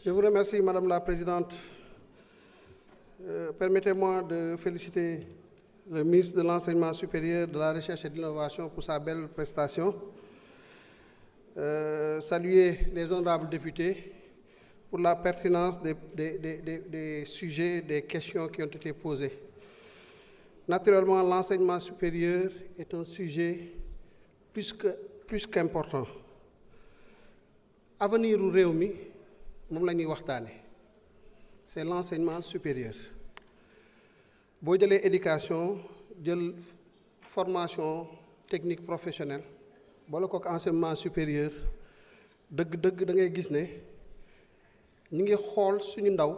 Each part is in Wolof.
Je vous remercie, Madame la Présidente. Permettez-moi de féliciter le ministre de l'Enseignement supérieur, de la Recherche et de l'Innovation pour sa belle prestation. Saluer les honorables députés pour la pertinence des sujets, des questions qui ont été posées. Naturellement, l'enseignement supérieur est un sujet plus qu'important. Avenir u réew mi moom la ñuy waxtaane, c'est l'enseignement supérieur. boo jëlee éducation jël formation technique professionnelle boole ko enseignement supérieur dëgg-dëgg da ngay gis ne ñu ngi xool suñu ndaw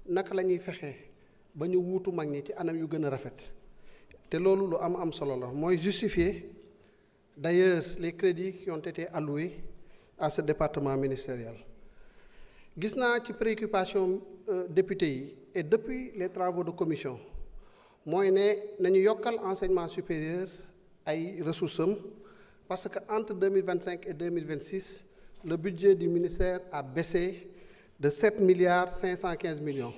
naka la ñuy fexee ba ñu wuutu mag ñi ci anam yu gën a rafet te loolu lu am solo la mooy justifier d'ailleurs les crédits qui ont été alloués à ce département ministériel. Gis naa ci préoccupation députés yi et depuis les travaux de commission mooy ne nañu yokkal enseignement supérieur ay ressources am parce que entre 2025 et 2026 le budget du ministère a baissé de 7 milliards 515 millions.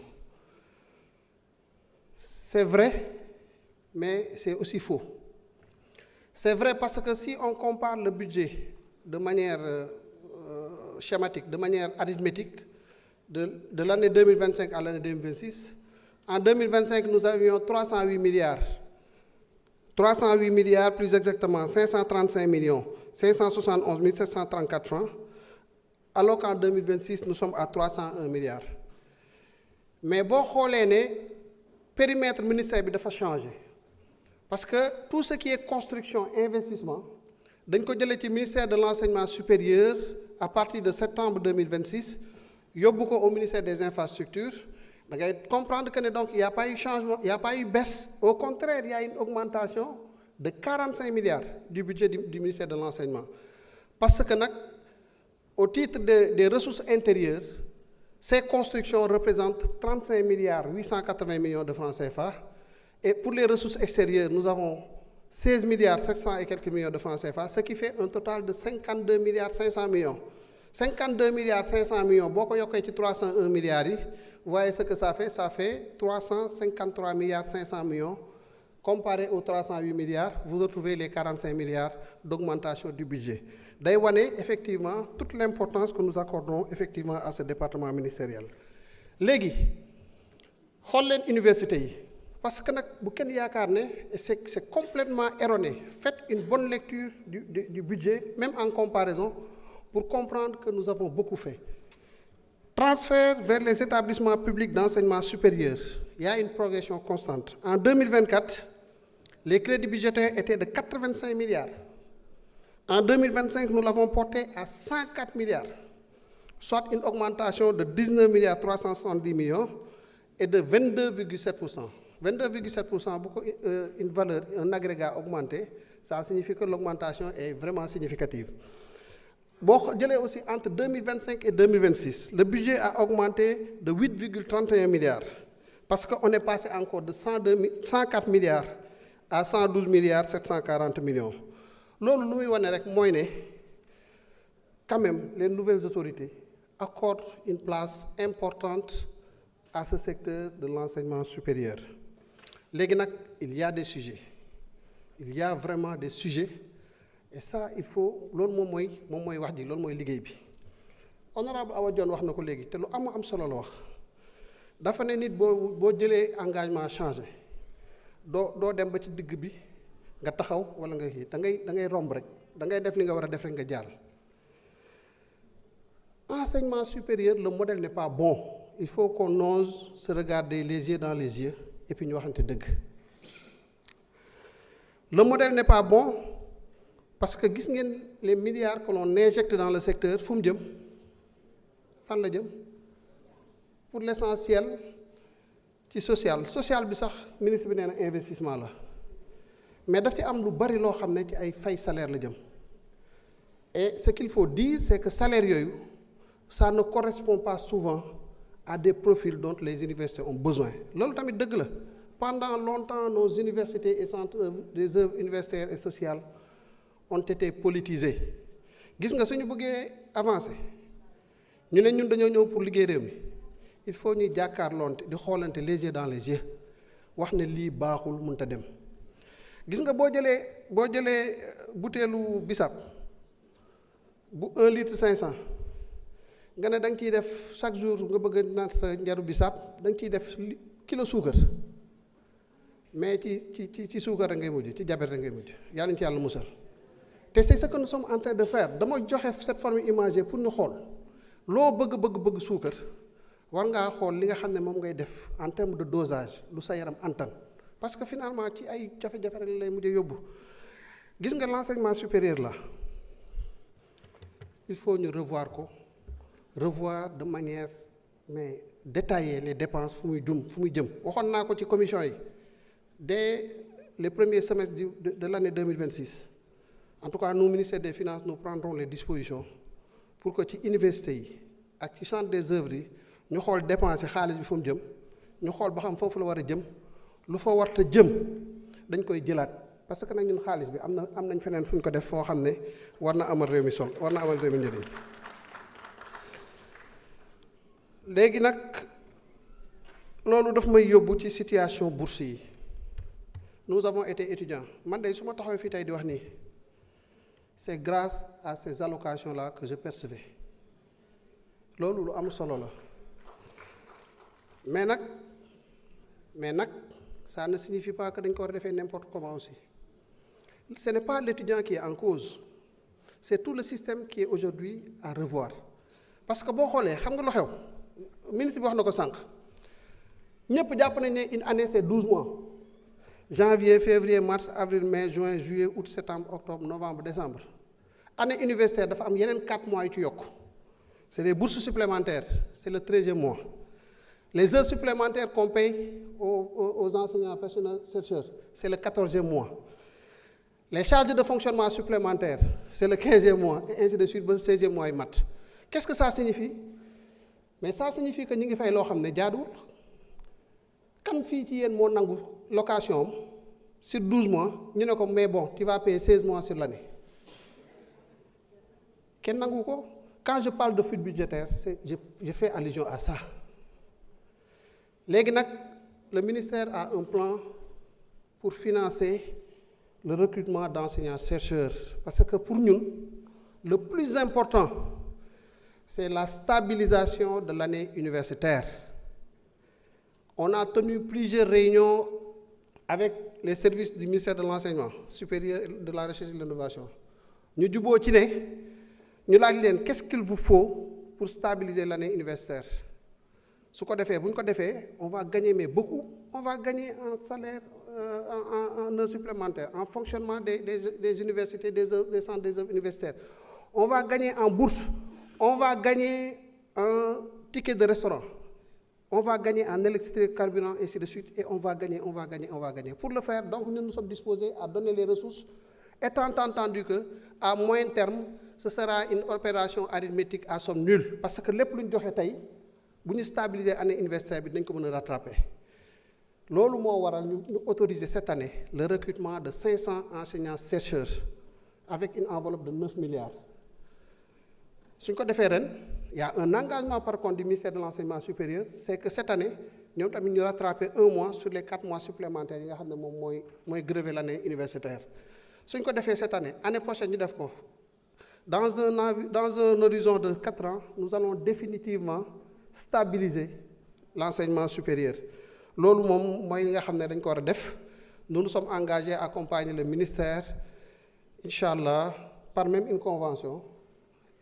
C'est vrai, mais c'est aussi faux. C'est vrai parce que si on compare le budget de manière schématique, de manière arithmétique, de l'année 2025 à l'année 2026, en 2025, nous avions 308 milliards. 308 milliards, plus exactement 535 millions, 571 734 francs, alors qu'en 2026, nous sommes à 301 milliards. Mais bon, le périmètre ministère a changé. Parce que tout ce qui est construction, investissement, dañ ko jëlee ci ministère de l'enseignement supérieur à partir de septembre 2026 yóbbu ko au ministère des infrastructures da ngay comprendre que ne donc il n'y a pas eu changement, il n'y a pas eu baisse, au contraire il y a une augmentation de 45 milliards du budget du ministère de l'enseignement parce que nag au titre des ressources intérieures ces constructions représentent 35 milliards 880 millions de francs CFA et pour les ressources extérieures nous avons 16 milliards 700 et quelques millions de francs CFA, ce qui fait un total de 52 milliards 500 millions. 52 milliards 500 millions, beaucoup de 301 milliards, vous voyez ce que ça fait 353 milliards 500 millions. Comparé aux 308 milliards, vous retrouvez les 45 milliards d'augmentation du budget. D'ailleurs, effectivement, toute l'importance que nous accordons effectivement à ce département ministériel. Légui, xool université yi. Parce que c'est complètement erroné. Faites une bonne lecture du budget, même en comparaison, pour comprendre que nous avons beaucoup fait. Transfert vers les établissements publics d'enseignement supérieur, il y a une progression constante. En 2024, les crédits budgétaires étaient de 85 milliards. En 2025, nous l'avons porté à 104 milliards, soit une augmentation de 19 milliards 370 millions et de 22,7%. 22,7%, beaucoup une valeur, un agrégat augmenté, ça signifie que l'augmentation est vraiment significative. Bon, aussi entre 2025 et 2026, le budget a augmenté de 8,31 milliards, parce qu'on est passé encore de 104 milliards à 112 milliards 740 millions. Quand même, les nouvelles autorités accordent une place importante à ce secteur de l'enseignement supérieur. Il y a des sujets. Il y a vraiment des sujets. Et ça, il faut... Honorable Awa Dione wax na ko léegi te lu am solo la wax dafa ne nit boo jëlee engagement changé doo dem ba ci digg bi nga taxaw wala nga kii da ngay romb rek da ngay def li nga war a def rek nga jàll. Enseignement supérieur, le modèle n'est pas bon. Il faut qu'on ose se regarder les yeux dans les yeux et puis nous waxante deug. Le modèle n'est pas bon parce que gis ngeen les milliards que l'on injecte dans le secteur fu mu jëm fan la jëm pour l'essentiel ci social bi sax ministre bi nee na investissement la mais daf ci am lu bari loo xam ne ci ay fay salaire la jëm et ce qu'il faut dire c'est que salaire yooyu ça ne correspond pas souvent à des profils dont les universités ont besoin. Pendant longtemps, nos universités et centres des œuvres universitaires et sociales ont été politisés. Gis nga suñu bëggee avancer ñu ne ñun dañoo ñëw pour liggéey réew mi il faut ñuy jàkkaarloonte di xoolante les yeux dans les yeux wax ne lii baaxul mënut a dem. gis nga boo jëlee butéelu bisaab bu 1 litre 500 nga ne da nga ciy def chaque jour nga bëgg a naan sa njaru bisaab da nga ciy def kilo suukar mais ci suukar a ngay mujj ci diabète a ngay mujj yàlla ñu ci yàlla musal. te c'est ce que nous sommes en train de faire dama joxe cette forme imagée pour ñu xool loo bëgg suukar war ngaa xool li nga xam ne moom ngay def en terme de dosage lu sa yaram antan parce que finalement ci ay jafe-jafe rek lay mujjee yóbbu. gis nga l'enseignement supérieur là il faut ñu revoir de manière mais détaillée les dépenses fu muy jëm waxoon naa ko ci commission yi dès les premiers semestres de l'année 2026 en tout cas nous ministère des finances nous prendrons les dispositions pour que ci université yi ak ci centre des œuvres yi ñu xool dépenser xaalis bi fu mu jëm ñu xool ba xam foofu la war a jëm lu fa warta jëm dañ koy jëlaat parce que nag ñun xaalis bi am nañ feneen fu ñu ko def foo xam ne war na amal réew mi njëriñ. léegi nag loolu daf may yóbbu ci situation bourse yi nous avons été étudiants man de su ma taxawee fii tey di wax nii c'est grâce à ces allocations là que je percevais loolu lu am solo la mais nag ça ne signifie pas que dañ ko war a defee n'importe comment aussi ce n'est pas l'étudiant qui est en cause c'est tout le système qui est aujourd'hui à revoir parce que boo xoolee xam nga lu xew ministre bi wax na ko sànq ñëpp jàpp nañ ne une année c'est 12 mois janvier février mars avril mai juin juillet août septembre octobre novembre décembre année universitaire dafa am yeneen 4 mois yu ci yokk c'est des bourses supplémentaires c'est le 13e mois les heures supplémentaires qu'on paye aux enseignants personnels chercheurs c'est le 14e mois les charges de fonctionnement supplémentaires c'est le 15e mois et ainsi de suite ba 16e mois yi mat qu'est-ce que ça signifie mais ça signifie que ñu ngi fay loo xam ne jaaduwul kan fii ci yéen moo nangu location am sur 12 mois ñu ne ko mais bon tu vas payer 16 mois sur l'année kenn nangu ko quand je parle de fuite budgétaire je fais allusion à ça léegi nag le ministère a un plan pour financer le recrutement d'enseignants chercheurs parce que pour ñun le plus important c'est la stabilisation de l'année universitaire. On a tenu plusieurs réunions avec les services du ministère de l'enseignement supérieur, de la recherche et de l'innovation. Ñu juboo ci ne ñu laaj leen qu'est-ce qu'il vous faut pour stabiliser l'année universitaire. su ko defee bu ñu ko defee on va gagner mais beaucoup on va gagner en salaire en heures supplémentaires en fonctionnement des universités des centres des œuvres universitaires. On va gagner en bourse. On va gagner un ticket de restaurant, on va gagner en électricité, carburant, ainsi de suite, et on va gagner. Pour le faire, donc nous sommes disposés à donner les ressources, étant entendu qu'à moyen terme, ce sera une opération arithmétique à somme nulle, parce que les plus de choses, si nous stabilisons l'année universitaire, nous pouvons rattraper. Lolo moo waral ñu autoriser cette année le recrutement de 500 enseignants-chercheurs avec une enveloppe de 9 milliards. suñ ko defee ren il y a un engagement par contre du ministère de l'enseignement supérieur c'est que cette année ñoom tamit ñu rattraper 1 mois sur les 4 mois supplémentaires yi nga xam ne moom mooy grever l'année universitaire. suñ ko defee cette année prochaine ñu def ko dans un horizon de 4 ans nous allons définitivement stabiliser l'enseignement supérieur. loolu moom mooy li nga xam ne dañ ko war a def nous nous sommes engagés à accompagner le ministère incha allah par même une convention.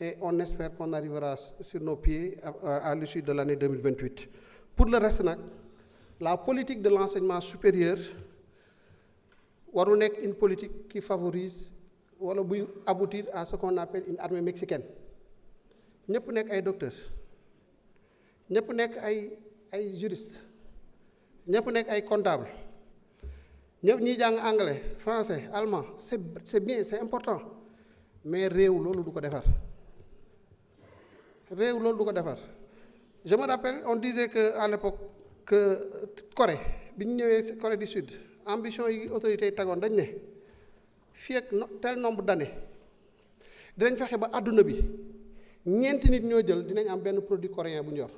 Et on espère qu'on arrivera sur nos pieds à l'issue de l'année 2028. Pour le reste nag la politique de l'enseignement supérieur waru nekk une politique qui favorise wala buy aboutir à ce qu'on appelle une armée mexicaine ñëpp nekk ay docteurs ñëpp nekk ay juristes ñëpp nekk ay comptables ñëpp ñiy jàng anglais français allemand c'est bien c'est important mais réew loolu du ko defar. réew loolu du ko defar je me rappelle on disait que à l'époque que Corée bi ñu ñëwee Corée du Sud ambition yi autorités yi tegoon dañ ne fii ak tel nombre d'années dinañ fexe ba àdduna bi ñeenti nit ñoo jël dinañ am benn produit coréen bu ñor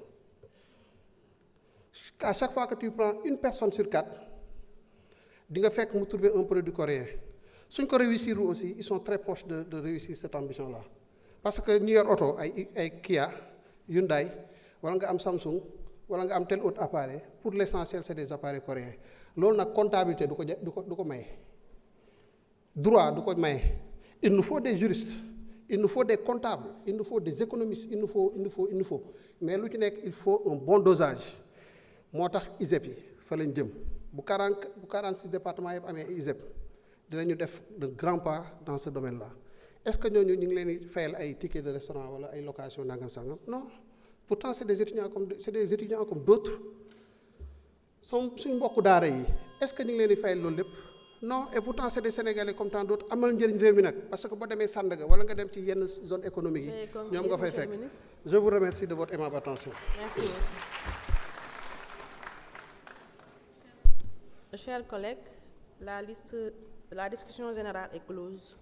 à chaque fois que tu prends une personne sur 4 di nga fekk mu trouver un produit coréen suñ ko réussir aussi ils sont très proches de réussir cette ambition là parce que ñu yor oto ay Kia Hyundai wala nga am Samsung wala nga am tel autre appareil pour l'essentiel c'est des appareils coréens loolu nag comptabilité du ko maye droit du ko maye il nous faut des juristes il nous faut des comptables il nous faut des économistes il nous faut mais lu ci nekk il faut un bon dosage moo tax ISEP yi fa lañ jëm bu 46 départements yëpp amee ISEP dinañu def de grands pas dans ce domaine là est-ce que ñooñu ñu ngi leen di fayal ay tickets de restaurant wala ay location nangam sangam non pourtant c'est des étudiants comme d'autres suñ mbokku daara yi est-ce que ñu ngi leen di fayal loolu lépp non et pourtant c'est des Sénégalais comme tant d'autres amal njëriñ réew mi nag parce que boo demee Sandaga wala nga dem ci yenn zone économique yi ñoom nga fay fekk je vous remercie de votre aimable attention. Merci. Chers collègues, la discussion générale est close.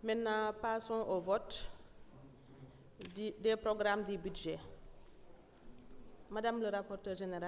Maintenant, passons au vote des programmes du budget. Madame le rapporteur général.